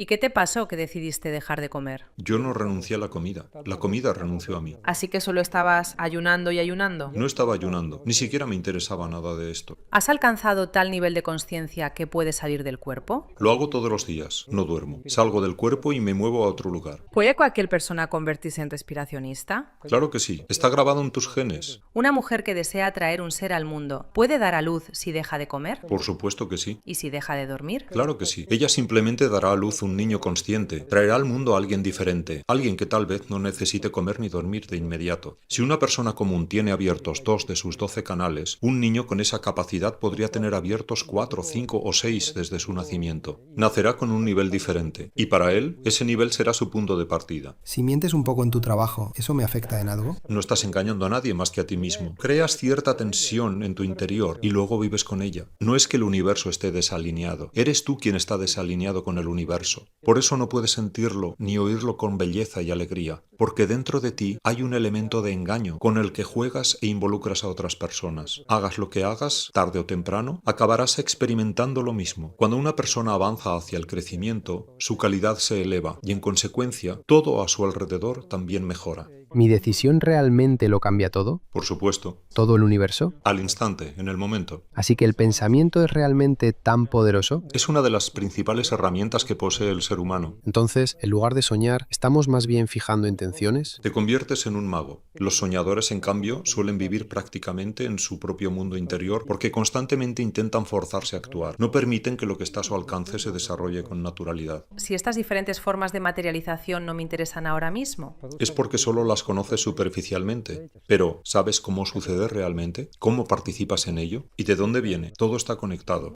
¿Y qué te pasó que decidiste dejar de comer? Yo no renuncié a la comida renunció a mí. ¿Así que solo estabas ayunando y ayunando? No estaba ayunando, ni siquiera me interesaba nada de esto. ¿Has alcanzado tal nivel de conciencia que puede salir del cuerpo? Lo hago todos los días, no duermo. Salgo del cuerpo y me muevo a otro lugar. ¿Puede cualquier persona convertirse en respiracionista? Claro que sí, está grabado en tus genes. ¿Una mujer que desea traer un ser al mundo puede dar a luz si deja de comer? Por supuesto que sí. ¿Y si deja de dormir? Claro que sí. Ella simplemente dará a luz un niño consciente. Traerá al mundo a alguien diferente. Alguien que tal vez no necesite comer ni dormir de inmediato. Si una persona común tiene abiertos 2 de sus 12 canales, un niño con esa capacidad podría tener abiertos 4, 5 o 6 desde su nacimiento. Nacerá con un nivel diferente. Y para él, ese nivel será su punto de partida. Si mientes un poco en tu trabajo, ¿eso me afecta en algo? No estás engañando a nadie más que a ti mismo. Creas cierta tensión en tu interior y luego vives con ella. No es que el universo esté desalineado. Eres tú quien está desalineado con el universo. Por eso no puedes sentirlo ni oírlo con belleza y alegría, porque dentro de ti hay un elemento de engaño con el que juegas e involucras a otras personas. Hagas lo que hagas, tarde o temprano, acabarás experimentando lo mismo. Cuando una persona avanza hacia el crecimiento, su calidad se eleva y en consecuencia, todo a su alrededor también mejora. ¿Mi decisión realmente lo cambia todo? Por supuesto. ¿Todo el universo? Al instante, en el momento. Así que el pensamiento es realmente tan poderoso. Es una de las principales herramientas que posee el ser humano. Entonces, en lugar de soñar, ¿estamos más bien fijando intenciones? Te conviertes en un mago. Los soñadores, en cambio, suelen vivir prácticamente en su propio mundo interior porque constantemente intentan forzarse a actuar. No permiten que lo que está a su alcance se desarrolle con naturalidad. Si estas diferentes formas de materialización no me interesan ahora mismo. Es porque solo las conoces superficialmente. Pero, ¿sabes cómo sucede realmente? ¿Cómo participas en ello? ¿Y de dónde viene? Todo está conectado.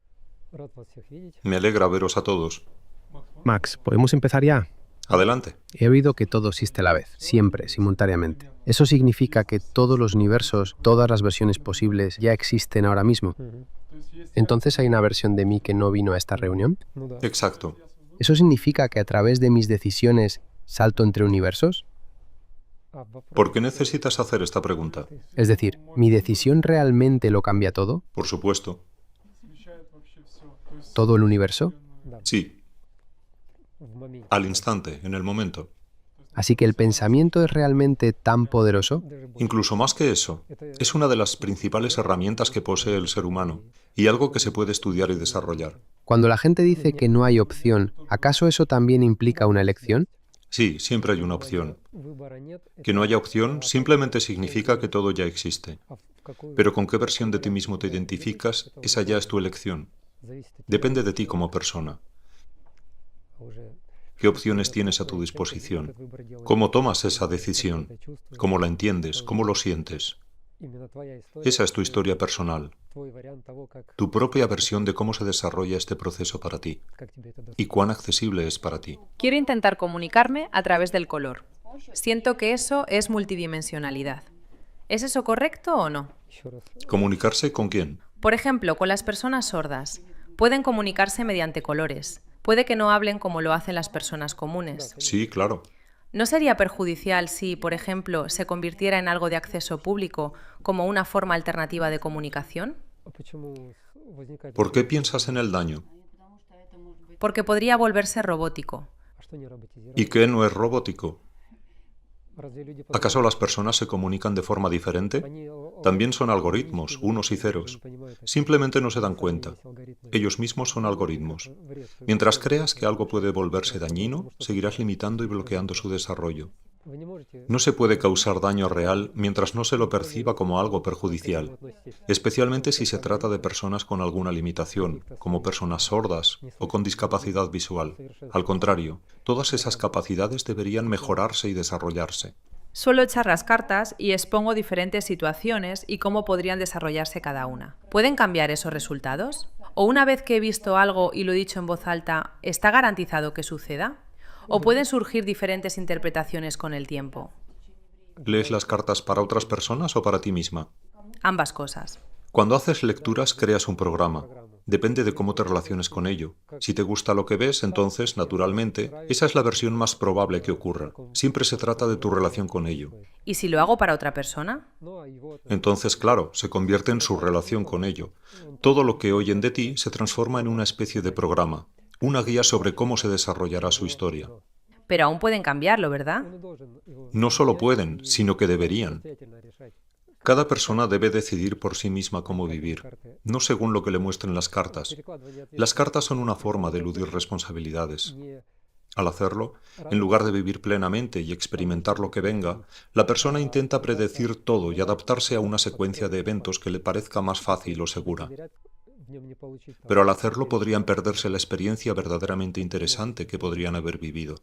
Me alegra veros a todos. Max, ¿podemos empezar ya? Adelante. He oído que todo existe a la vez, siempre, simultáneamente. ¿Eso significa que todos los universos, todas las versiones posibles ya existen ahora mismo? ¿Entonces hay una versión de mí que no vino a esta reunión? Exacto. ¿Eso significa que a través de mis decisiones salto entre universos? ¿Por qué necesitas hacer esta pregunta? Es decir, ¿mi decisión realmente lo cambia todo? Por supuesto. ¿Todo el universo? Sí. Al instante, en el momento. Así que el pensamiento es realmente tan poderoso. Incluso más que eso, es una de las principales herramientas que posee el ser humano y algo que se puede estudiar y desarrollar. Cuando la gente dice que no hay opción, ¿acaso eso también implica una elección? Sí, siempre hay una opción. Que no haya opción simplemente significa que todo ya existe. Pero con qué versión de ti mismo te identificas, esa ya es tu elección. Depende de ti como persona. ¿Qué opciones tienes a tu disposición? ¿Cómo tomas esa decisión? ¿Cómo la entiendes? ¿Cómo lo sientes? Esa es tu historia personal, tu propia versión de cómo se desarrolla este proceso para ti y cuán accesible es para ti. Quiero intentar comunicarme a través del color. Siento que eso es multidimensionalidad. ¿Es eso correcto o no? ¿Comunicarse con quién? Por ejemplo, con las personas sordas. Pueden comunicarse mediante colores. Puede que no hablen como lo hacen las personas comunes. Sí, claro. ¿No sería perjudicial si, por ejemplo, se convirtiera en algo de acceso público como una forma alternativa de comunicación? ¿Por qué piensas en el daño? Porque podría volverse robótico. ¿Y qué no es robótico? ¿Acaso las personas se comunican de forma diferente? También son algoritmos, unos y ceros. Simplemente no se dan cuenta. Ellos mismos son algoritmos. Mientras creas que algo puede volverse dañino, seguirás limitando y bloqueando su desarrollo. No se puede causar daño real mientras no se lo perciba como algo perjudicial, especialmente si se trata de personas con alguna limitación, como personas sordas o con discapacidad visual. Al contrario, todas esas capacidades deberían mejorarse y desarrollarse. Suelo echar las cartas y expongo diferentes situaciones y cómo podrían desarrollarse cada una. ¿Pueden cambiar esos resultados? ¿O una vez que he visto algo y lo he dicho en voz alta, ¿está garantizado que suceda? ¿O pueden surgir diferentes interpretaciones con el tiempo? ¿Lees las cartas para otras personas o para ti misma? Ambas cosas. Cuando haces lecturas, creas un programa. Depende de cómo te relaciones con ello. Si te gusta lo que ves, entonces, naturalmente, esa es la versión más probable que ocurra. Siempre se trata de tu relación con ello. ¿Y si lo hago para otra persona? Entonces, claro, se convierte en su relación con ello. Todo lo que oyen de ti se transforma en una especie de programa. una guía sobre cómo se desarrollará su historia. Pero aún pueden cambiarlo, ¿verdad? No solo pueden, sino que deberían. Cada persona debe decidir por sí misma cómo vivir, no según lo que le muestren las cartas. Las cartas son una forma de eludir responsabilidades. Al hacerlo, en lugar de vivir plenamente y experimentar lo que venga, la persona intenta predecir todo y adaptarse a una secuencia de eventos que le parezca más fácil o segura. Pero al hacerlo podrían perderse la experiencia verdaderamente interesante que podrían haber vivido.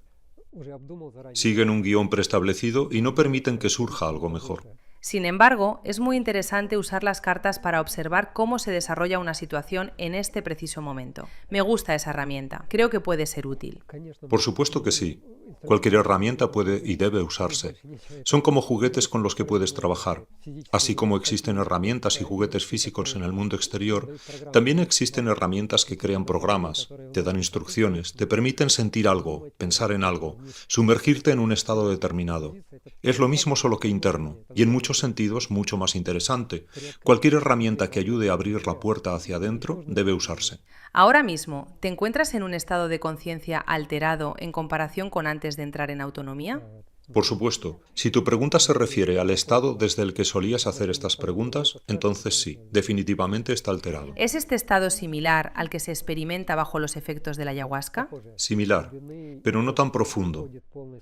Siguen un guión preestablecido y no permiten que surja algo mejor. Sin embargo, es muy interesante usar las cartas para observar cómo se desarrolla una situación en este preciso momento. Me gusta esa herramienta. Creo que puede ser útil. Por supuesto que sí. Cualquier herramienta puede y debe usarse. Son como juguetes con los que puedes trabajar. Así como existen herramientas y juguetes físicos en el mundo exterior, también existen herramientas que crean programas, te dan instrucciones, te permiten sentir algo, pensar en algo, sumergirte en un estado determinado. Es lo mismo solo que interno, y en muchos sentidos mucho más interesante. Cualquier herramienta que ayude a abrir la puerta hacia adentro debe usarse. Ahora mismo, ¿te encuentras en un estado de conciencia alterado en comparación con antes de entrar en autonomía? Por supuesto, si tu pregunta se refiere al estado desde el que solías hacer estas preguntas, entonces sí, definitivamente está alterado. ¿Es este estado similar al que se experimenta bajo los efectos de la ayahuasca? Similar, pero no tan profundo.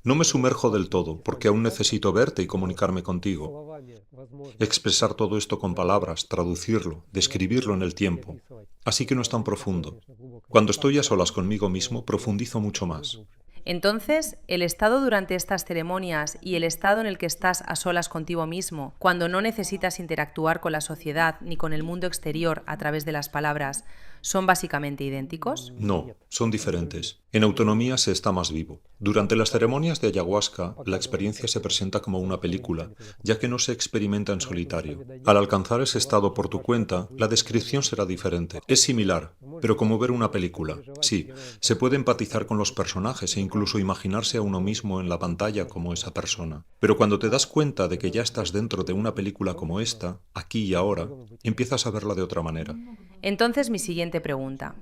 No me sumerjo del todo, porque aún necesito verte y comunicarme contigo. Expresar todo esto con palabras, traducirlo, describirlo en el tiempo. Así que no es tan profundo. Cuando estoy a solas conmigo mismo, profundizo mucho más. Entonces, el estado durante estas ceremonias y el estado en el que estás a solas contigo mismo, cuando no necesitas interactuar con la sociedad ni con el mundo exterior a través de las palabras, ¿son básicamente idénticos? No, son diferentes. En autonomía se está más vivo. Durante las ceremonias de ayahuasca, la experiencia se presenta como una película, ya que no se experimenta en solitario. Al alcanzar ese estado por tu cuenta, la descripción será diferente. Es similar, pero como ver una película. Sí, se puede empatizar con los personajes e incluso imaginarse a uno mismo en la pantalla como esa persona. Pero cuando te das cuenta de que ya estás dentro de una película como esta, aquí y ahora, empiezas a verla de otra manera. Entonces, mi siguiente pregunta.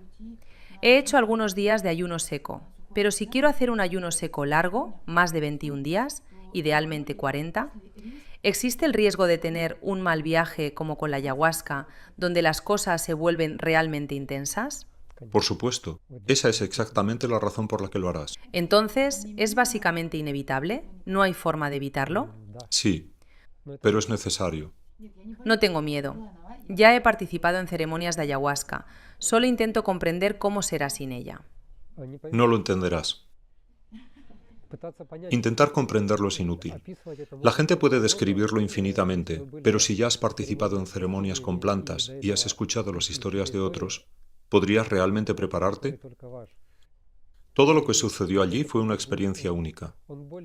He hecho algunos días de ayuno seco, pero si quiero hacer un ayuno seco largo, más de 21 días, idealmente 40, ¿existe el riesgo de tener un mal viaje como con la ayahuasca, donde las cosas se vuelven realmente intensas? Por supuesto, esa es exactamente la razón por la que lo harás. Entonces, ¿es básicamente inevitable? ¿No hay forma de evitarlo? Sí, pero es necesario. No tengo miedo. Ya he participado en ceremonias de ayahuasca. Solo intento comprender cómo será sin ella. No lo entenderás. Intentar comprenderlo es inútil. La gente puede describirlo infinitamente, pero si ya has participado en ceremonias con plantas y has escuchado las historias de otros, ¿podrías realmente prepararte? Todo lo que sucedió allí fue una experiencia única.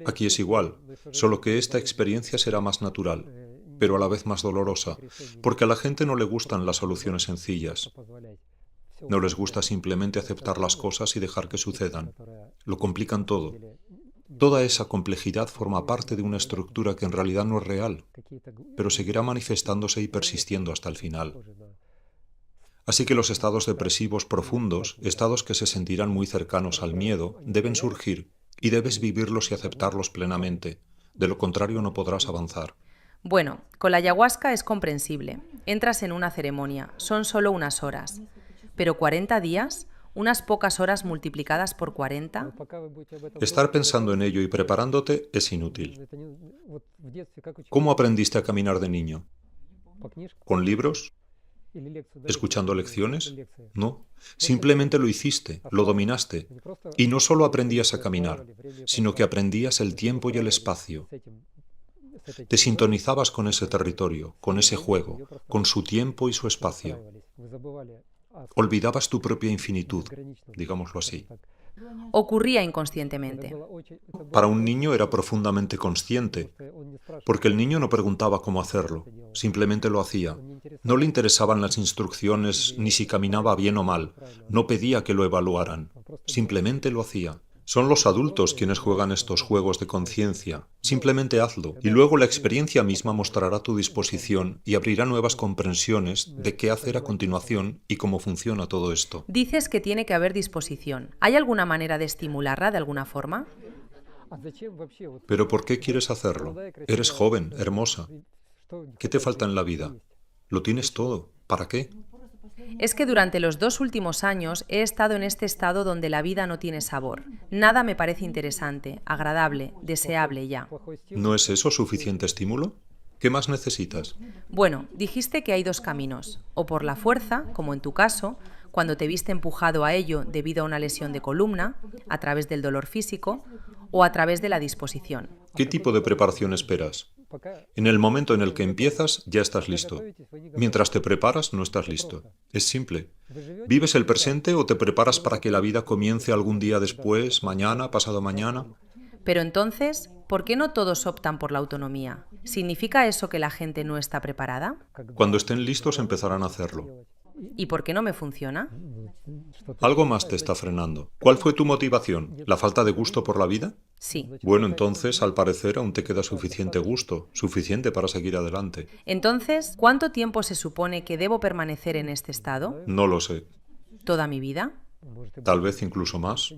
Aquí es igual, solo que esta experiencia será más natural, pero a la vez más dolorosa, porque a la gente no le gustan las soluciones sencillas. No les gusta simplemente aceptar las cosas y dejar que sucedan. Lo complican todo. Toda esa complejidad forma parte de una estructura que en realidad no es real, pero seguirá manifestándose y persistiendo hasta el final. Así que los estados depresivos profundos, estados que se sentirán muy cercanos al miedo, deben surgir y debes vivirlos y aceptarlos plenamente. De lo contrario no podrás avanzar. Bueno, con la ayahuasca es comprensible. Entras en una ceremonia, son solo unas horas. Pero 40 días, unas pocas horas multiplicadas por 40... Estar pensando en ello y preparándote es inútil. ¿Cómo aprendiste a caminar de niño? ¿Con libros? ¿Escuchando lecciones? No, simplemente lo hiciste, lo dominaste. Y no solo aprendías a caminar, sino que aprendías el tiempo y el espacio. Te sintonizabas con ese territorio, con ese juego, con su tiempo y su espacio. Olvidabas tu propia infinitud, digámoslo así. Ocurría inconscientemente. Para un niño era profundamente consciente, porque el niño no preguntaba cómo hacerlo, simplemente lo hacía. No le interesaban las instrucciones ni si caminaba bien o mal, no pedía que lo evaluaran, simplemente lo hacía. Son los adultos quienes juegan estos juegos de conciencia. Simplemente hazlo, y luego la experiencia misma mostrará tu disposición y abrirá nuevas comprensiones de qué hacer a continuación y cómo funciona todo esto. Dices que tiene que haber disposición. ¿Hay alguna manera de estimularla de alguna forma? ¿Pero por qué quieres hacerlo? Eres joven, hermosa. ¿Qué te falta en la vida? Lo tienes todo. ¿Para qué? Es que durante los 2 últimos años he estado en este estado donde la vida no tiene sabor. Nada me parece interesante, agradable, deseable ya. ¿No es eso suficiente estímulo? ¿Qué más necesitas? Bueno, dijiste que hay 2 caminos, o por la fuerza, como en tu caso, cuando te viste empujado a ello debido a una lesión de columna, a través del dolor físico, o a través de la disposición. ¿Qué tipo de preparación esperas? En el momento en el que empiezas, ya estás listo. Mientras te preparas, no estás listo. Es simple. ¿Vives el presente o te preparas para que la vida comience algún día después, mañana, pasado mañana? Pero entonces, ¿por qué no todos optan por la autonomía? ¿Significa eso que la gente no está preparada? Cuando estén listos, empezarán a hacerlo. ¿Y por qué no me funciona? Algo más te está frenando. ¿Cuál fue tu motivación? ¿La falta de gusto por la vida? Sí. Bueno, entonces, al parecer, aún te queda suficiente gusto, suficiente para seguir adelante. Entonces, ¿cuánto tiempo se supone que debo permanecer en este estado? No lo sé. ¿Toda mi vida? Tal vez incluso más.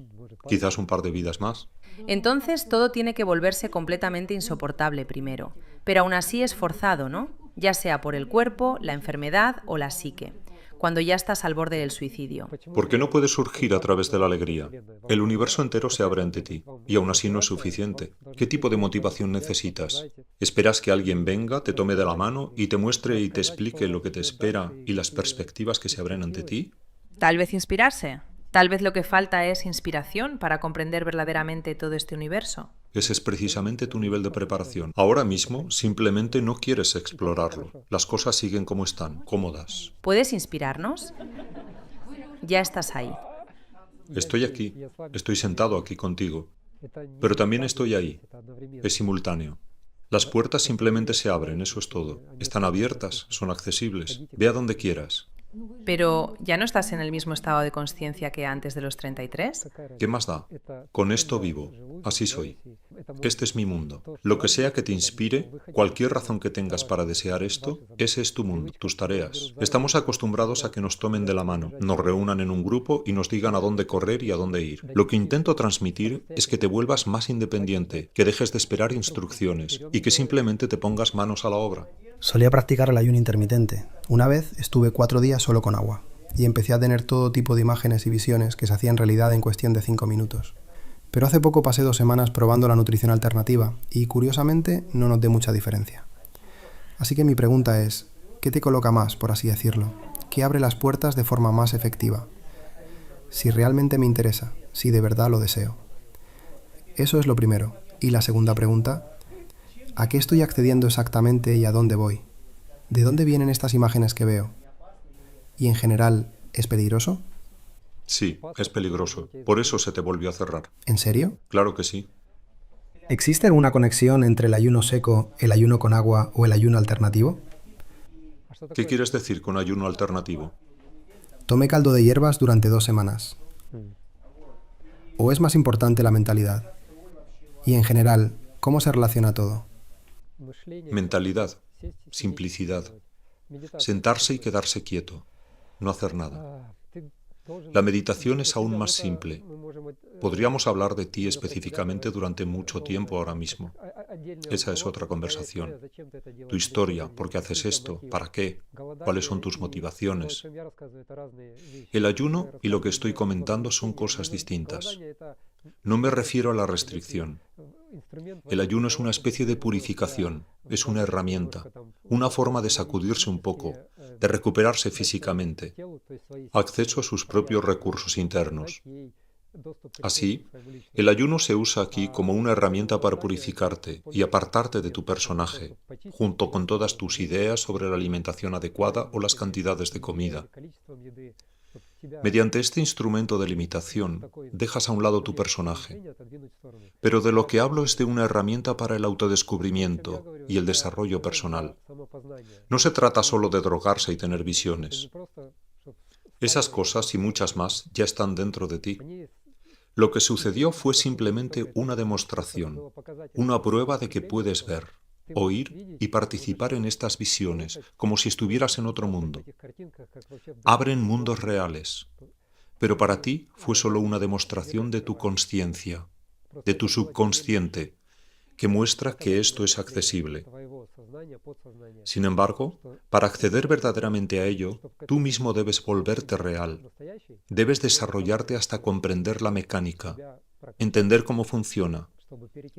Quizás un par de vidas más. Entonces todo tiene que volverse completamente insoportable primero. Pero aún así es forzado, ¿no? Ya sea por el cuerpo, la enfermedad o la psique. Cuando ya estás al borde del suicidio. ¿Por qué no puede surgir a través de la alegría? El universo entero se abre ante ti, y aún así no es suficiente. ¿Qué tipo de motivación necesitas? ¿Esperas que alguien venga, te tome de la mano y te muestre y te explique lo que te espera y las perspectivas que se abren ante ti? Tal vez inspirarse. Tal vez lo que falta es inspiración para comprender verdaderamente todo este universo. Ese es precisamente tu nivel de preparación. Ahora mismo simplemente no quieres explorarlo. Las cosas siguen como están, cómodas. ¿Puedes inspirarnos? Ya estás ahí. Estoy aquí, estoy sentado aquí contigo, pero también estoy ahí. Es simultáneo. Las puertas simplemente se abren, eso es todo. Están abiertas, son accesibles. Ve a donde quieras. Pero, ¿ya no estás en el mismo estado de conciencia que antes de los 33? ¿Qué más da? Con esto vivo. Así soy. Este es mi mundo. Lo que sea que te inspire, cualquier razón que tengas para desear esto, ese es tu mundo, tus tareas. Estamos acostumbrados a que nos tomen de la mano, nos reúnan en un grupo y nos digan a dónde correr y a dónde ir. Lo que intento transmitir es que te vuelvas más independiente, que dejes de esperar instrucciones y que simplemente te pongas manos a la obra. Solía practicar el ayuno intermitente. Una vez estuve 4 días solo con agua y empecé a tener todo tipo de imágenes y visiones que se hacían realidad en cuestión de 5 minutos. Pero hace poco pasé 2 semanas probando la nutrición alternativa y, curiosamente, no noté mucha diferencia. Así que mi pregunta es, ¿qué te coloca más, por así decirlo? ¿Qué abre las puertas de forma más efectiva? Si realmente me interesa, si de verdad lo deseo. Eso es lo primero. Y la segunda pregunta, ¿a qué estoy accediendo exactamente y a dónde voy? ¿De dónde vienen estas imágenes que veo? Y en general, ¿es peligroso? Sí, es peligroso. Por eso se te volvió a cerrar. ¿En serio? Claro que sí. ¿Existe alguna conexión entre el ayuno seco, el ayuno con agua o el ayuno alternativo? ¿Qué quieres decir con ayuno alternativo? Tomé caldo de hierbas durante 2 semanas. ¿O es más importante la mentalidad? Y en general, ¿cómo se relaciona todo? Mentalidad, simplicidad, sentarse y quedarse quieto, no hacer nada. La meditación es aún más simple. Podríamos hablar de ti específicamente durante mucho tiempo ahora mismo. Esa es otra conversación. Tu historia, ¿por qué haces esto? ¿Para qué? ¿Cuáles son tus motivaciones? El ayuno y lo que estoy comentando son cosas distintas. No me refiero a la restricción. El ayuno es una especie de purificación, es una herramienta, una forma de sacudirse un poco, de recuperarse físicamente, acceso a sus propios recursos internos. Así, el ayuno se usa aquí como una herramienta para purificarte y apartarte de tu personaje, junto con todas tus ideas sobre la alimentación adecuada o las cantidades de comida. Mediante este instrumento de limitación, dejas a un lado tu personaje. Pero de lo que hablo es de una herramienta para el autodescubrimiento y el desarrollo personal. No se trata solo de drogarse y tener visiones. Esas cosas y muchas más ya están dentro de ti. Lo que sucedió fue simplemente una demostración, una prueba de que puedes ver, oír y participar en estas visiones, como si estuvieras en otro mundo. Abren mundos reales, pero para ti fue solo una demostración de tu consciencia, de tu subconsciente, que muestra que esto es accesible. Sin embargo, para acceder verdaderamente a ello, tú mismo debes volverte real. Debes desarrollarte hasta comprender la mecánica, entender cómo funciona,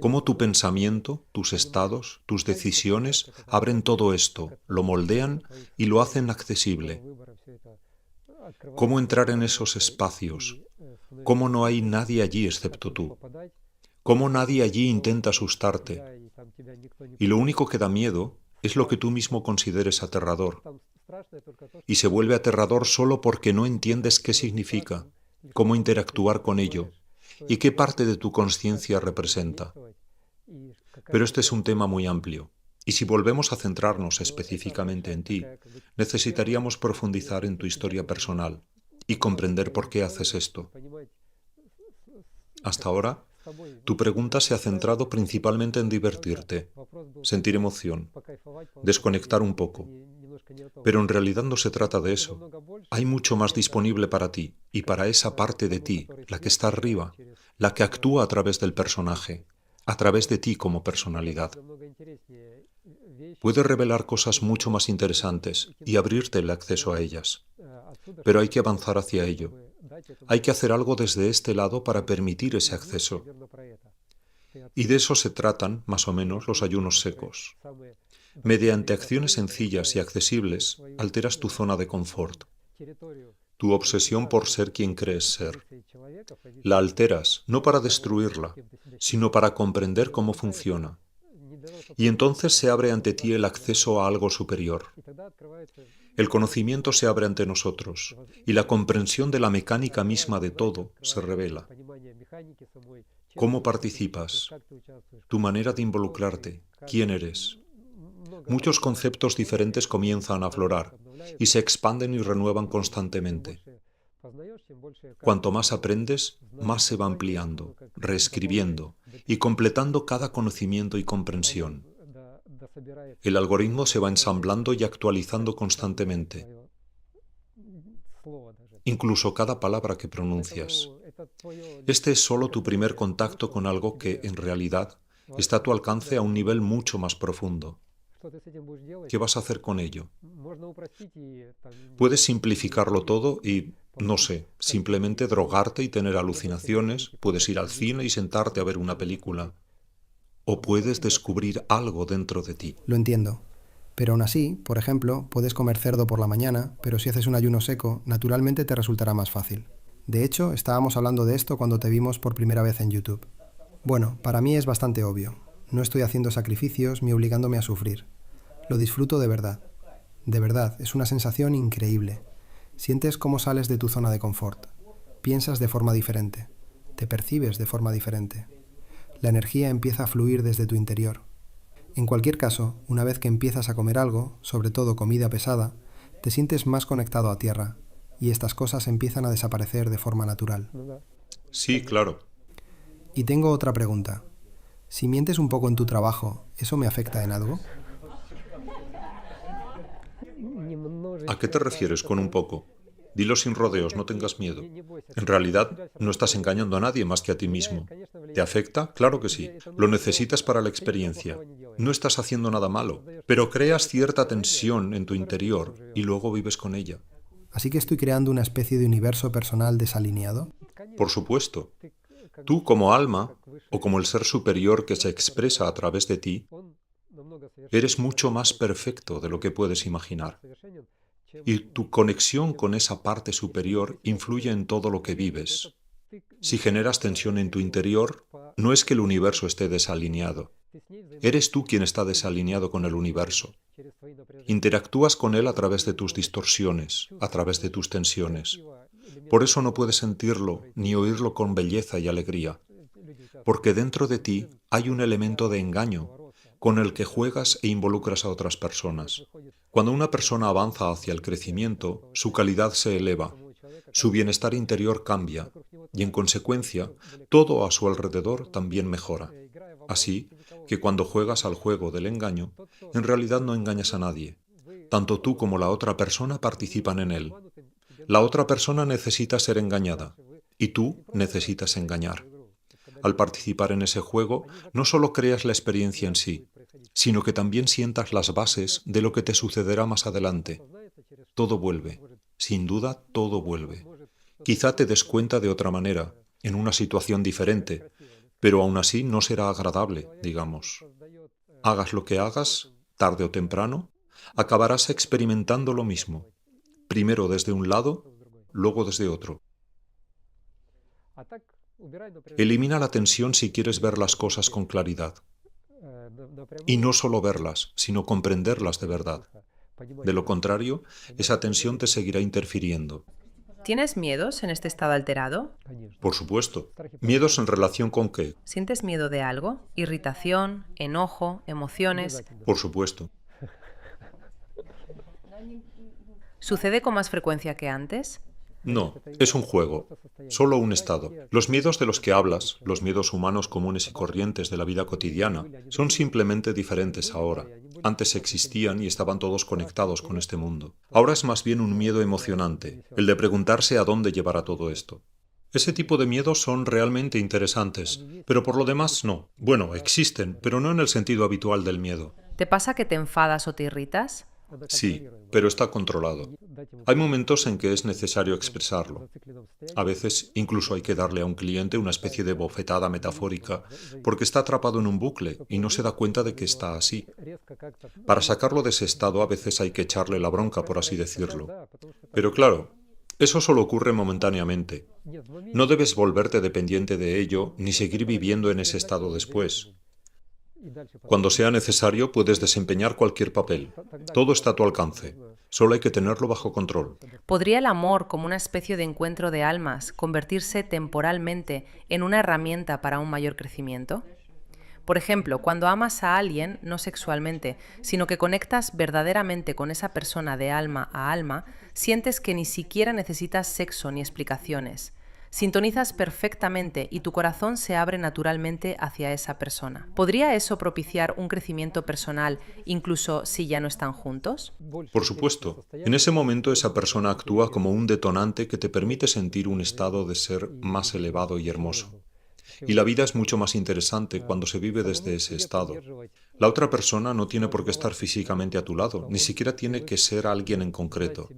cómo tu pensamiento, tus estados, tus decisiones abren todo esto, lo moldean y lo hacen accesible. Cómo entrar en esos espacios, cómo no hay nadie allí excepto tú. Cómo nadie allí intenta asustarte. Y lo único que da miedo es lo que tú mismo consideres aterrador. Y se vuelve aterrador solo porque no entiendes qué significa, cómo interactuar con ello y qué parte de tu conciencia representa. Pero este es un tema muy amplio. Y si volvemos a centrarnos específicamente en ti, necesitaríamos profundizar en tu historia personal y comprender por qué haces esto. Hasta ahora, tu pregunta se ha centrado principalmente en divertirte, sentir emoción, desconectar un poco. Pero en realidad no se trata de eso. Hay mucho más disponible para ti y para esa parte de ti, la que está arriba, la que actúa a través del personaje, a través de ti como personalidad. Puedes revelar cosas mucho más interesantes y abrirte el acceso a ellas. Pero hay que avanzar hacia ello. Hay que hacer algo desde este lado para permitir ese acceso. Y de eso se tratan, más o menos, los ayunos secos. Mediante acciones sencillas y accesibles, alteras tu zona de confort, tu obsesión por ser quien crees ser. La alteras, no para destruirla, sino para comprender cómo funciona. Y entonces se abre ante ti el acceso a algo superior. El conocimiento se abre ante nosotros y la comprensión de la mecánica misma de todo se revela. ¿Cómo participas? Tu manera de involucrarte. ¿Quién eres? Muchos conceptos diferentes comienzan a aflorar y se expanden y renuevan constantemente. Cuanto más aprendes, más se va ampliando, reescribiendo y completando cada conocimiento y comprensión. El algoritmo se va ensamblando y actualizando constantemente, incluso cada palabra que pronuncias. Este es solo tu primer contacto con algo que, en realidad, está a tu alcance a un nivel mucho más profundo. ¿Qué vas a hacer con ello? Puedes simplificarlo todo y, no sé, simplemente drogarte y tener alucinaciones, puedes ir al cine y sentarte a ver una película. O puedes descubrir algo dentro de ti. Lo entiendo. Pero aún así, por ejemplo, puedes comer cerdo por la mañana, pero si haces un ayuno seco, naturalmente te resultará más fácil. De hecho, estábamos hablando de esto cuando te vimos por primera vez en YouTube. Bueno, para mí es bastante obvio. No estoy haciendo sacrificios ni obligándome a sufrir. Lo disfruto de verdad. De verdad, es una sensación increíble. Sientes cómo sales de tu zona de confort. Piensas de forma diferente. Te percibes de forma diferente. La energía empieza a fluir desde tu interior. En cualquier caso, una vez que empiezas a comer algo, sobre todo comida pesada, te sientes más conectado a tierra, y estas cosas empiezan a desaparecer de forma natural. Sí, claro. Y tengo otra pregunta. Si mientes un poco en tu trabajo, ¿eso me afecta en algo? ¿A qué te refieres con un poco? Dilo sin rodeos, no tengas miedo. En realidad, no estás engañando a nadie más que a ti mismo. ¿Te afecta? Claro que sí. Lo necesitas para la experiencia. No estás haciendo nada malo, pero creas cierta tensión en tu interior y luego vives con ella. ¿Así que estoy creando una especie de universo personal desalineado? Por supuesto. Tú como alma, o como el ser superior que se expresa a través de ti, eres mucho más perfecto de lo que puedes imaginar. Y tu conexión con esa parte superior influye en todo lo que vives. Si generas tensión en tu interior, no es que el universo esté desalineado. Eres tú quien está desalineado con el universo. Interactúas con él a través de tus distorsiones, a través de tus tensiones. Por eso no puedes sentirlo ni oírlo con belleza y alegría, porque dentro de ti hay un elemento de engaño con el que juegas e involucras a otras personas. Cuando una persona avanza hacia el crecimiento, su calidad se eleva. Su bienestar interior cambia y, en consecuencia, todo a su alrededor también mejora. Así que cuando juegas al juego del engaño, en realidad no engañas a nadie. Tanto tú como la otra persona participan en él. La otra persona necesita ser engañada y tú necesitas engañar. Al participar en ese juego, no solo creas la experiencia en sí, sino que también sientas las bases de lo que te sucederá más adelante. Todo vuelve. Sin duda, todo vuelve. Quizá te des cuenta de otra manera, en una situación diferente, pero aún así no será agradable, digamos. Hagas lo que hagas, tarde o temprano, acabarás experimentando lo mismo. Primero desde un lado, luego desde otro. Elimina la tensión si quieres ver las cosas con claridad. Y no solo verlas, sino comprenderlas de verdad. De lo contrario, esa tensión te seguirá interfiriendo. ¿Tienes miedos en este estado alterado? Por supuesto. ¿Miedos en relación con qué? ¿Sientes miedo de algo? ¿Irritación, enojo, emociones? Por supuesto. ¿Sucede con más frecuencia que antes? No, es un juego, solo un estado. Los miedos de los que hablas, los miedos humanos comunes y corrientes de la vida cotidiana, son simplemente diferentes ahora. Antes existían y estaban todos conectados con este mundo. Ahora es más bien un miedo emocionante, el de preguntarse a dónde llevará todo esto. Ese tipo de miedos son realmente interesantes, pero por lo demás no. Bueno, existen, pero no en el sentido habitual del miedo. ¿Te pasa que te enfadas o te irritas? Sí, pero está controlado. Hay momentos en que es necesario expresarlo. A veces incluso hay que darle a un cliente una especie de bofetada metafórica porque está atrapado en un bucle y no se da cuenta de que está así. Para sacarlo de ese estado a veces hay que echarle la bronca, por así decirlo. Pero claro, eso solo ocurre momentáneamente. No debes volverte dependiente de ello ni seguir viviendo en ese estado después. Cuando sea necesario, puedes desempeñar cualquier papel. Todo está a tu alcance. Solo hay que tenerlo bajo control. ¿Podría el amor, como una especie de encuentro de almas, convertirse temporalmente en una herramienta para un mayor crecimiento? Por ejemplo, cuando amas a alguien, no sexualmente, sino que conectas verdaderamente con esa persona de alma a alma, sientes que ni siquiera necesitas sexo ni explicaciones. Sintonizas perfectamente y tu corazón se abre naturalmente hacia esa persona. ¿Podría eso propiciar un crecimiento personal incluso si ya no están juntos? Por supuesto. En ese momento esa persona actúa como un detonante que te permite sentir un estado de ser más elevado y hermoso. Y la vida es mucho más interesante cuando se vive desde ese estado. La otra persona no tiene por qué estar físicamente a tu lado, ni siquiera tiene que ser alguien en concreto.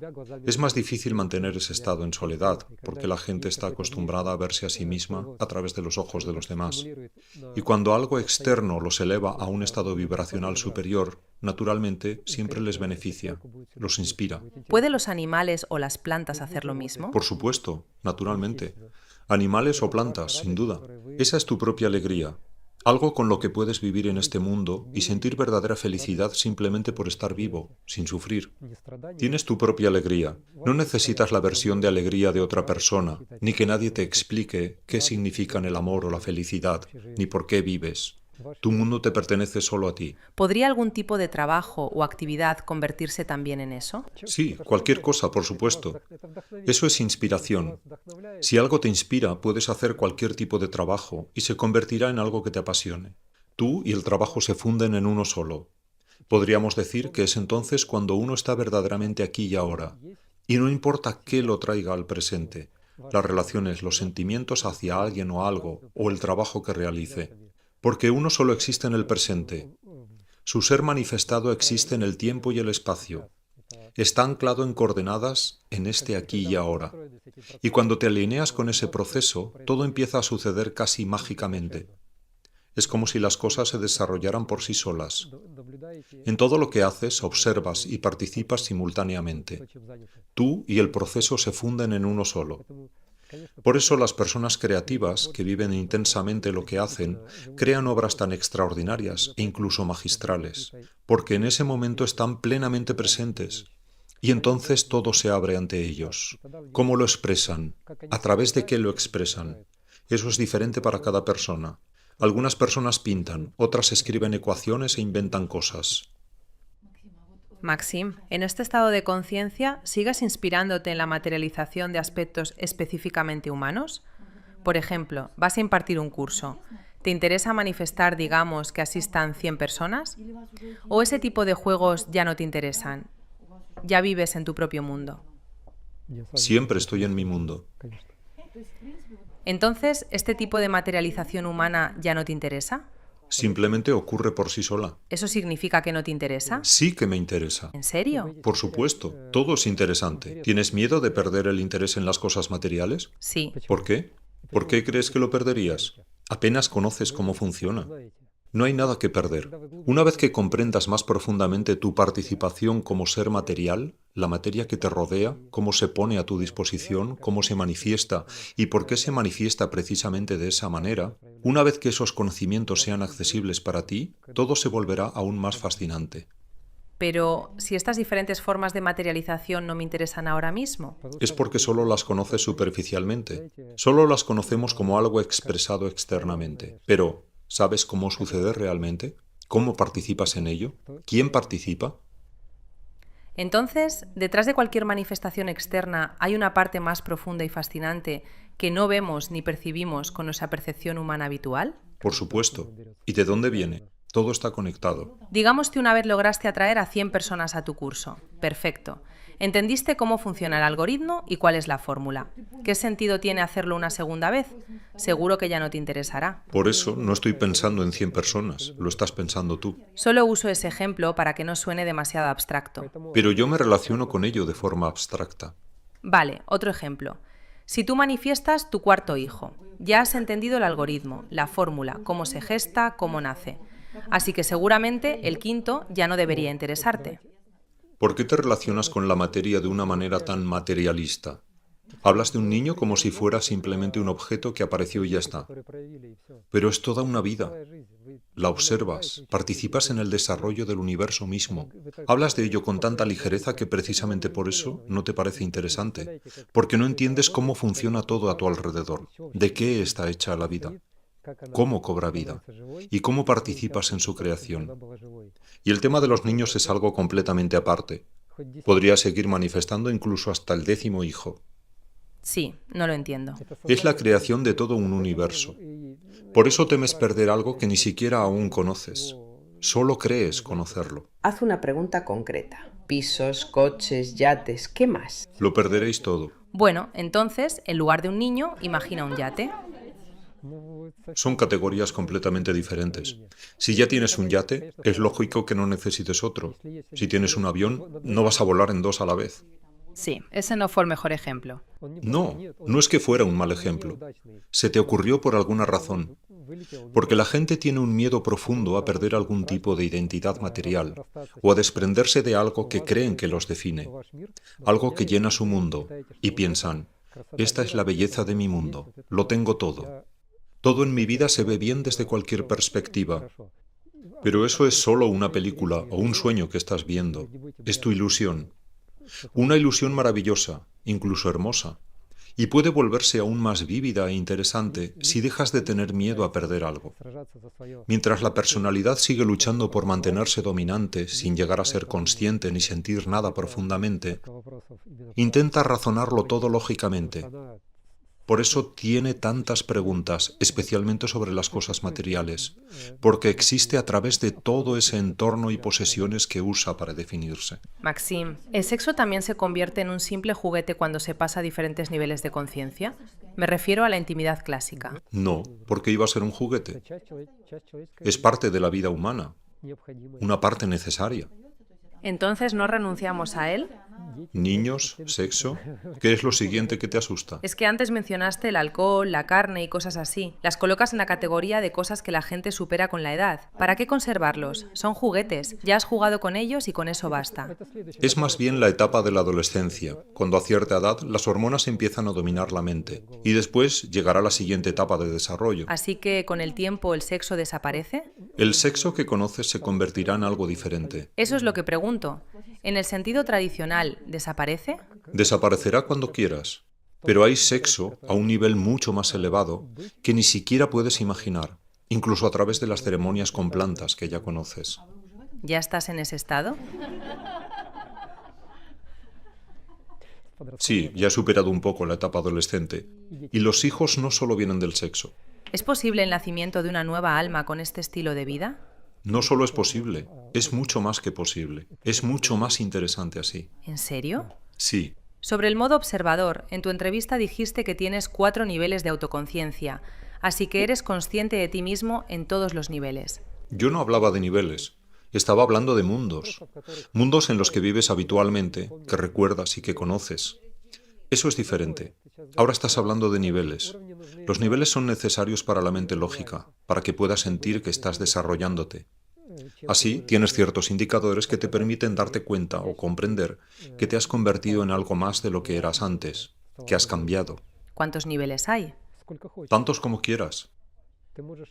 Es más difícil mantener ese estado en soledad, porque la gente está acostumbrada a verse a sí misma a través de los ojos de los demás. Y cuando algo externo los eleva a un estado vibracional superior, naturalmente siempre les beneficia, los inspira. ¿Pueden los animales o las plantas hacer lo mismo? Por supuesto, naturalmente. Animales o plantas, sin duda. Esa es tu propia alegría. Algo con lo que puedes vivir en este mundo y sentir verdadera felicidad simplemente por estar vivo, sin sufrir. Tienes tu propia alegría. No necesitas la versión de alegría de otra persona, ni que nadie te explique qué significan el amor o la felicidad, ni por qué vives. Tu mundo te pertenece solo a ti. ¿Podría algún tipo de trabajo o actividad convertirse también en eso? Sí, cualquier cosa, por supuesto. Eso es inspiración. Si algo te inspira, puedes hacer cualquier tipo de trabajo y se convertirá en algo que te apasione. Tú y el trabajo se funden en uno solo. Podríamos decir que es entonces cuando uno está verdaderamente aquí y ahora, y no importa qué lo traiga al presente, las relaciones, los sentimientos hacia alguien o algo, o el trabajo que realice. Porque uno solo existe en el presente. Su ser manifestado existe en el tiempo y el espacio. Está anclado en coordenadas en este aquí y ahora. Y cuando te alineas con ese proceso, todo empieza a suceder casi mágicamente. Es como si las cosas se desarrollaran por sí solas. En todo lo que haces, observas y participas simultáneamente. Tú y el proceso se funden en uno solo. Por eso las personas creativas, que viven intensamente lo que hacen, crean obras tan extraordinarias e incluso magistrales, porque en ese momento están plenamente presentes, y entonces todo se abre ante ellos. ¿Cómo lo expresan? ¿A través de qué lo expresan? Eso es diferente para cada persona. Algunas personas pintan, otras escriben ecuaciones e inventan cosas. Maxim, en este estado de conciencia, ¿sigues inspirándote en la materialización de aspectos específicamente humanos? Por ejemplo, vas a impartir un curso. ¿Te interesa manifestar, digamos, que asistan 100 personas? ¿O ese tipo de juegos ya no te interesan? Ya vives en tu propio mundo. Siempre estoy en mi mundo. Entonces, ¿este tipo de materialización humana ya no te interesa? Simplemente ocurre por sí sola. ¿Eso significa que no te interesa? Sí que me interesa. ¿En serio? Por supuesto, todo es interesante. ¿Tienes miedo de perder el interés en las cosas materiales? Sí. ¿Por qué? ¿Por qué crees que lo perderías? Apenas conoces cómo funciona. No hay nada que perder. Una vez que comprendas más profundamente tu participación como ser material, la materia que te rodea, cómo se pone a tu disposición, cómo se manifiesta y por qué se manifiesta precisamente de esa manera, una vez que esos conocimientos sean accesibles para ti, todo se volverá aún más fascinante. Pero, si estas diferentes formas de materialización no me interesan ahora mismo. Es porque solo las conoces superficialmente. Solo las conocemos como algo expresado externamente. Pero, ¿sabes cómo sucede realmente? ¿Cómo participas en ello? ¿Quién participa? Entonces, detrás de cualquier manifestación externa hay una parte más profunda y fascinante que no vemos ni percibimos con nuestra percepción humana habitual. Por supuesto. ¿Y de dónde viene? Todo está conectado. Digamos que una vez lograste atraer a 100 personas a tu curso. Perfecto. Entendiste cómo funciona el algoritmo y cuál es la fórmula. ¿Qué sentido tiene hacerlo una segunda vez? Seguro que ya no te interesará. Por eso no estoy pensando en 100 personas, lo estás pensando tú. Solo uso ese ejemplo para que no suene demasiado abstracto. Pero yo me relaciono con ello de forma abstracta. Vale, otro ejemplo. Si tú manifiestas tu cuarto hijo, ya has entendido el algoritmo, la fórmula, cómo se gesta, cómo nace. Así que seguramente el quinto ya no debería interesarte. ¿Por qué te relacionas con la materia de una manera tan materialista? Hablas de un niño como si fuera simplemente un objeto que apareció y ya está. Pero es toda una vida. La observas, participas en el desarrollo del universo mismo. Hablas de ello con tanta ligereza que precisamente por eso no te parece interesante, porque no entiendes cómo funciona todo a tu alrededor, de qué está hecha la vida, cómo cobra vida y cómo participas en su creación. Y el tema de los niños es algo completamente aparte. Podría seguir manifestando incluso hasta el 10º hijo. Sí, no lo entiendo. Es la creación de todo un universo. Por eso temes perder algo que ni siquiera aún conoces. Solo crees conocerlo. Haz una pregunta concreta. Pisos, coches, yates, ¿qué más? Lo perderéis todo. Bueno, entonces, en lugar de un niño, imagina un yate. Son categorías completamente diferentes. Si ya tienes un yate, es lógico que no necesites otro. Si tienes un avión, no vas a volar en 2 a la vez. Sí, ese no fue el mejor ejemplo. No, no es que fuera un mal ejemplo. Se te ocurrió por alguna razón. Porque la gente tiene un miedo profundo a perder algún tipo de identidad material o a desprenderse de algo que creen que los define, algo que llena su mundo, y piensan, esta es la belleza de mi mundo, lo tengo todo. Todo en mi vida se ve bien desde cualquier perspectiva. Pero eso es solo una película o un sueño que estás viendo. Es tu ilusión. Una ilusión maravillosa, incluso hermosa. Y puede volverse aún más vívida e interesante si dejas de tener miedo a perder algo. Mientras la personalidad sigue luchando por mantenerse dominante sin llegar a ser consciente ni sentir nada profundamente, intenta razonarlo todo lógicamente. Por eso tiene tantas preguntas, especialmente sobre las cosas materiales, porque existe a través de todo ese entorno y posesiones que usa para definirse. Maxim, ¿el sexo también se convierte en un simple juguete cuando se pasa a diferentes niveles de conciencia? Me refiero a la intimidad clásica. No, porque iba a ser un juguete. Es parte de la vida humana, una parte necesaria. ¿Entonces no renunciamos a él? Niños, sexo, ¿qué es lo siguiente que te asusta? Es que antes mencionaste el alcohol, la carne y cosas así. Las colocas en la categoría de cosas que la gente supera con la edad. ¿Para qué conservarlos? Son juguetes. Ya has jugado con ellos y con eso basta. Es más bien la etapa de la adolescencia, cuando a cierta edad las hormonas empiezan a dominar la mente, y después llegará la siguiente etapa de desarrollo. Así que con el tiempo el sexo desaparece. El sexo que conoces se convertirá en algo diferente. Eso es lo que pregunto. En el sentido tradicional, ¿desaparece? Desaparecerá cuando quieras, pero hay sexo a un nivel mucho más elevado que ni siquiera puedes imaginar, incluso a través de las ceremonias con plantas que ya conoces. ¿Ya estás en ese estado? Sí, ya he superado un poco la etapa adolescente. Y los hijos no solo vienen del sexo. ¿Es posible el nacimiento de una nueva alma con este estilo de vida? No solo es posible, es mucho más que posible. Es mucho más interesante así. ¿En serio? Sí, Sobre el modo observador, en tu entrevista dijiste que tienes 4 niveles de autoconciencia, así que eres consciente de ti mismo en todos los niveles. yo no hablaba de niveles. Estaba hablando de mundos. Mundos en los que vives habitualmente, que recuerdas y que conoces. Eso es diferente. Ahora estás hablando de niveles. Los niveles son necesarios para la mente lógica, para que puedas sentir que estás desarrollándote. Así, tienes ciertos indicadores que te permiten darte cuenta o comprender que te has convertido en algo más de lo que eras antes, que has cambiado. ¿Cuántos niveles hay? Tantos como quieras.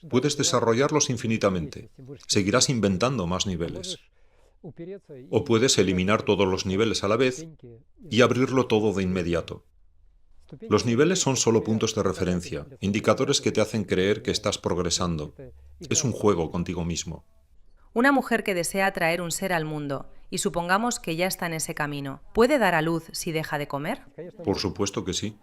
Puedes desarrollarlos infinitamente. Seguirás inventando más niveles. O puedes eliminar todos los niveles a la vez y abrirlo todo de inmediato. Los niveles son solo puntos de referencia, indicadores que te hacen creer que estás progresando. Es un juego contigo mismo. Una mujer que desea traer un ser al mundo, y supongamos que ya está en ese camino, ¿puede dar a luz si deja de comer? Por supuesto que sí.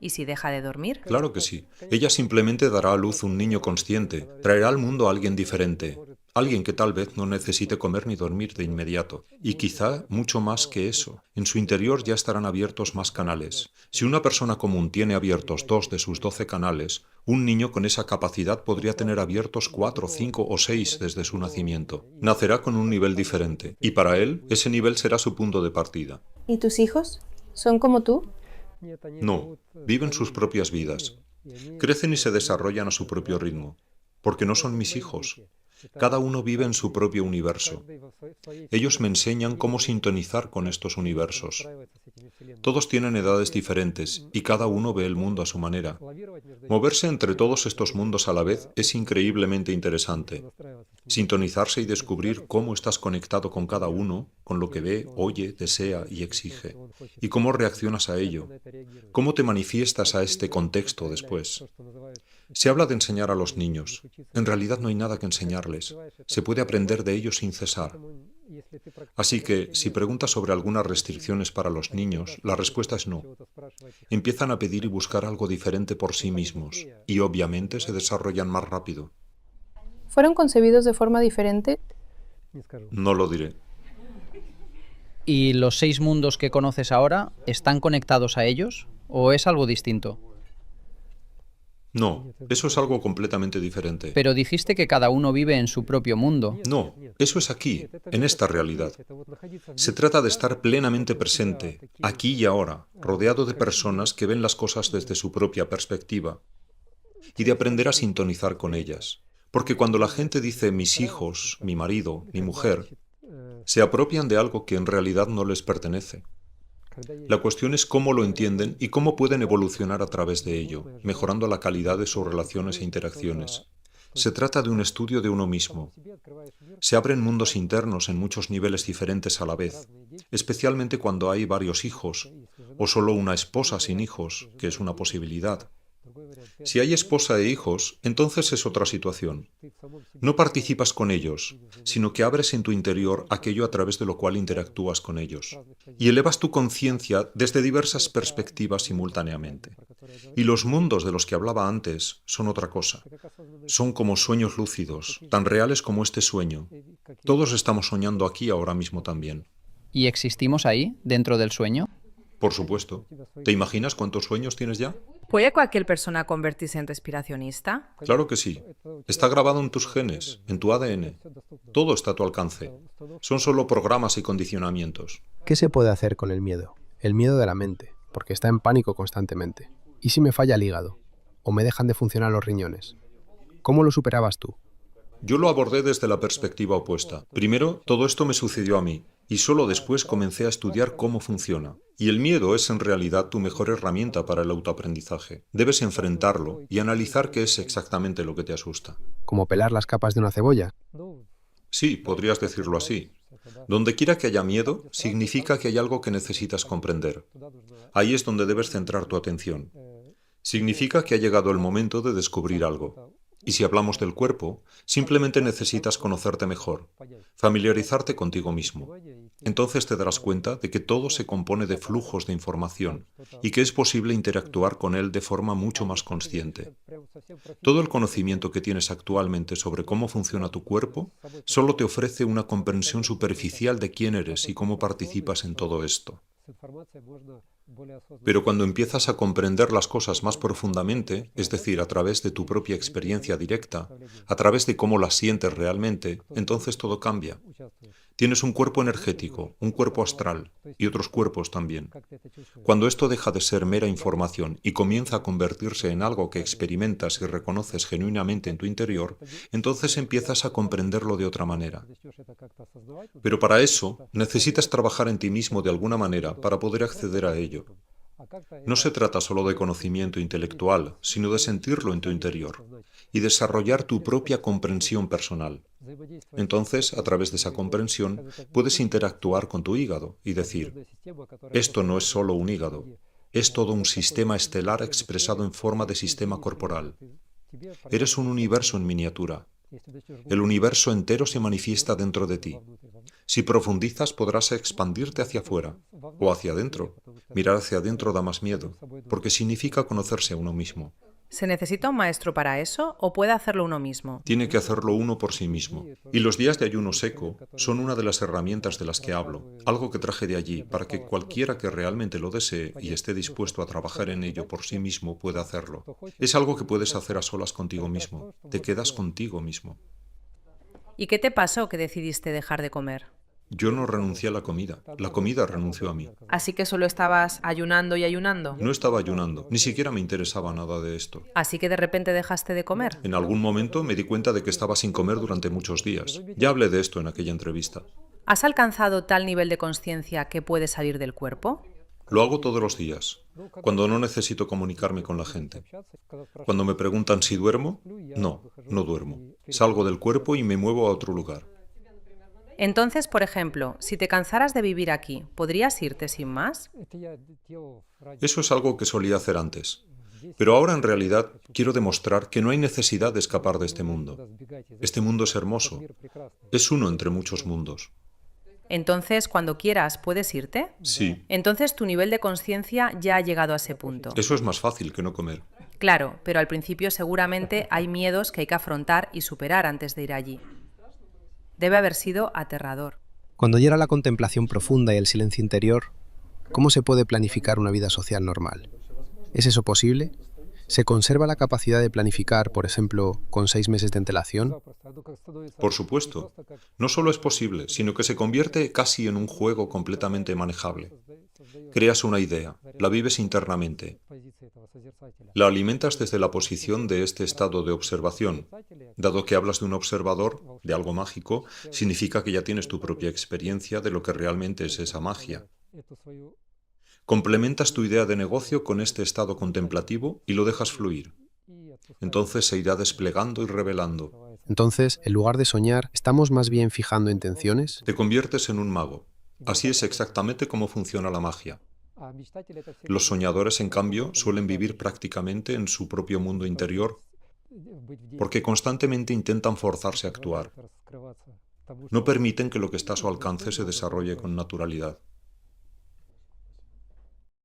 ¿Y si deja de dormir? Claro que sí. Ella simplemente dará a luz un niño consciente, traerá al mundo a alguien diferente, alguien que tal vez no necesite comer ni dormir de inmediato. Y quizá mucho más que eso. En su interior ya estarán abiertos más canales. Si una persona común tiene abiertos 2 de sus 12 canales, un niño con esa capacidad podría tener abiertos 4, 5 o 6 desde su nacimiento. Nacerá con un nivel diferente, y para él, ese nivel será su punto de partida. ¿Y tus hijos? ¿Son como tú? No, viven sus propias vidas. Crecen y se desarrollan a su propio ritmo, porque no son mis hijos. Cada uno vive en su propio universo. Ellos me enseñan cómo sintonizar con estos universos. Todos tienen edades diferentes y cada uno ve el mundo a su manera. Moverse entre todos estos mundos a la vez es increíblemente interesante. Sintonizarse y descubrir cómo estás conectado con cada uno, con lo que ve, oye, desea y exige. Y cómo reaccionas a ello. Cómo te manifiestas a este contexto después. Se habla de enseñar a los niños. En realidad no hay nada que enseñarles. Se puede aprender de ellos sin cesar. Así que, si preguntas sobre algunas restricciones para los niños, la respuesta es no. Empiezan a pedir y buscar algo diferente por sí mismos, y obviamente se desarrollan más rápido. ¿Fueron concebidos de forma diferente? No lo diré. ¿Y los 6 mundos que conoces ahora están conectados a ellos? ¿O es algo distinto? No, eso es algo completamente diferente. Pero dijiste que cada uno vive en su propio mundo. No, eso es aquí, en esta realidad. Se trata de estar plenamente presente, aquí y ahora, rodeado de personas que ven las cosas desde su propia perspectiva, y de aprender a sintonizar con ellas. Porque cuando la gente dice mis hijos, mi marido, mi mujer, se apropian de algo que en realidad no les pertenece. La cuestión es cómo lo entienden y cómo pueden evolucionar a través de ello, mejorando la calidad de sus relaciones e interacciones. Se trata de un estudio de uno mismo. Se abren mundos internos en muchos niveles diferentes a la vez, especialmente cuando hay varios hijos, o solo una esposa sin hijos, que es una posibilidad. Si hay esposa e hijos, entonces es otra situación. No participas con ellos, sino que abres en tu interior aquello a través de lo cual interactúas con ellos. Y elevas tu conciencia desde diversas perspectivas simultáneamente. Y los mundos de los que hablaba antes son otra cosa. Son como sueños lúcidos, tan reales como este sueño. Todos estamos soñando aquí ahora mismo también. ¿Y existimos ahí, dentro del sueño? Por supuesto. ¿Te imaginas cuántos sueños tienes ya? ¿Puede cualquier persona convertirse en respiracionista? Claro que sí. Está grabado en tus genes, en tu ADN. Todo está a tu alcance. Son solo programas y condicionamientos. ¿Qué se puede hacer con el miedo? El miedo de la mente, porque está en pánico constantemente. ¿Y si me falla el hígado? ¿O me dejan de funcionar los riñones? ¿Cómo lo superabas tú? Yo lo abordé desde la perspectiva opuesta. Primero, todo esto me sucedió a mí, y solo después comencé a estudiar cómo funciona. Y el miedo es en realidad tu mejor herramienta para el autoaprendizaje. Debes enfrentarlo y analizar qué es exactamente lo que te asusta. ¿Como pelar las capas de una cebolla? Sí, podrías decirlo así. Donde quiera que haya miedo, significa que hay algo que necesitas comprender. Ahí es donde debes centrar tu atención. Significa que ha llegado el momento de descubrir algo. Y si hablamos del cuerpo, simplemente necesitas conocerte mejor, familiarizarte contigo mismo. Entonces te darás cuenta de que todo se compone de flujos de información y que es posible interactuar con él de forma mucho más consciente. Todo el conocimiento que tienes actualmente sobre cómo funciona tu cuerpo solo te ofrece una comprensión superficial de quién eres y cómo participas en todo esto. Pero cuando empiezas a comprender las cosas más profundamente, es decir, a través de tu propia experiencia directa, a través de cómo las sientes realmente, entonces todo cambia. Tienes un cuerpo energético, un cuerpo astral y otros cuerpos también. Cuando esto deja de ser mera información y comienza a convertirse en algo que experimentas y reconoces genuinamente en tu interior, entonces empiezas a comprenderlo de otra manera. Pero para eso, necesitas trabajar en ti mismo de alguna manera para poder acceder a ello. No se trata solo de conocimiento intelectual, sino de sentirlo en tu interior y desarrollar tu propia comprensión personal. Entonces, a través de esa comprensión, puedes interactuar con tu hígado y decir, esto no es solo un hígado, es todo un sistema estelar expresado en forma de sistema corporal. Eres un universo en miniatura. El universo entero se manifiesta dentro de ti. Si profundizas, podrás expandirte hacia afuera o hacia adentro. Mirar hacia adentro da más miedo, porque significa conocerse a uno mismo. ¿Se necesita un maestro para eso o puede hacerlo uno mismo? Tiene que hacerlo uno por sí mismo. Y los días de ayuno seco son una de las herramientas de las que hablo, algo que traje de allí para que cualquiera que realmente lo desee y esté dispuesto a trabajar en ello por sí mismo pueda hacerlo. Es algo que puedes hacer a solas contigo mismo. Te quedas contigo mismo. ¿Y qué te pasó que decidiste dejar de comer? Yo no renuncié a la comida renunció a mí. ¿Así que solo estabas ayunando y ayunando? No estaba ayunando, ni siquiera me interesaba nada de esto. ¿Así que de repente dejaste de comer? En algún momento me di cuenta de que estaba sin comer durante muchos días. Ya hablé de esto en aquella entrevista. ¿Has alcanzado tal nivel de conciencia que puedes salir del cuerpo? Lo hago todos los días, cuando no necesito comunicarme con la gente. Cuando me preguntan si duermo, no duermo. Salgo del cuerpo y me muevo a otro lugar. Entonces, por ejemplo, si te cansaras de vivir aquí, ¿podrías irte sin más? Eso es algo que solía hacer antes. Pero ahora en realidad quiero demostrar que no hay necesidad de escapar de este mundo. Este mundo es hermoso. Es uno entre muchos mundos. Entonces, cuando quieras, ¿puedes irte? Sí. Entonces tu nivel de conciencia ya ha llegado a ese punto. Eso es más fácil que no comer. Claro, pero al principio seguramente hay miedos que hay que afrontar y superar antes de ir allí. Debe haber sido aterrador. Cuando llega la contemplación profunda y el silencio interior, ¿cómo se puede planificar una vida social normal? ¿Es eso posible? ¿Se conserva la capacidad de planificar, por ejemplo, con 6 meses de antelación? Por supuesto. No solo es posible, sino que se convierte casi en un juego completamente manejable. Creas una idea, la vives internamente. La alimentas desde la posición de este estado de observación. Dado que hablas de un observador, de algo mágico, significa que ya tienes tu propia experiencia de lo que realmente es esa magia. Complementas tu idea de negocio con este estado contemplativo y lo dejas fluir. Entonces se irá desplegando y revelando. Entonces, en lugar de soñar, ¿estamos más bien fijando intenciones? Te conviertes en un mago. Así es exactamente cómo funciona la magia. Los soñadores, en cambio, suelen vivir prácticamente en su propio mundo interior porque constantemente intentan forzarse a actuar. No permiten que lo que está a su alcance se desarrolle con naturalidad.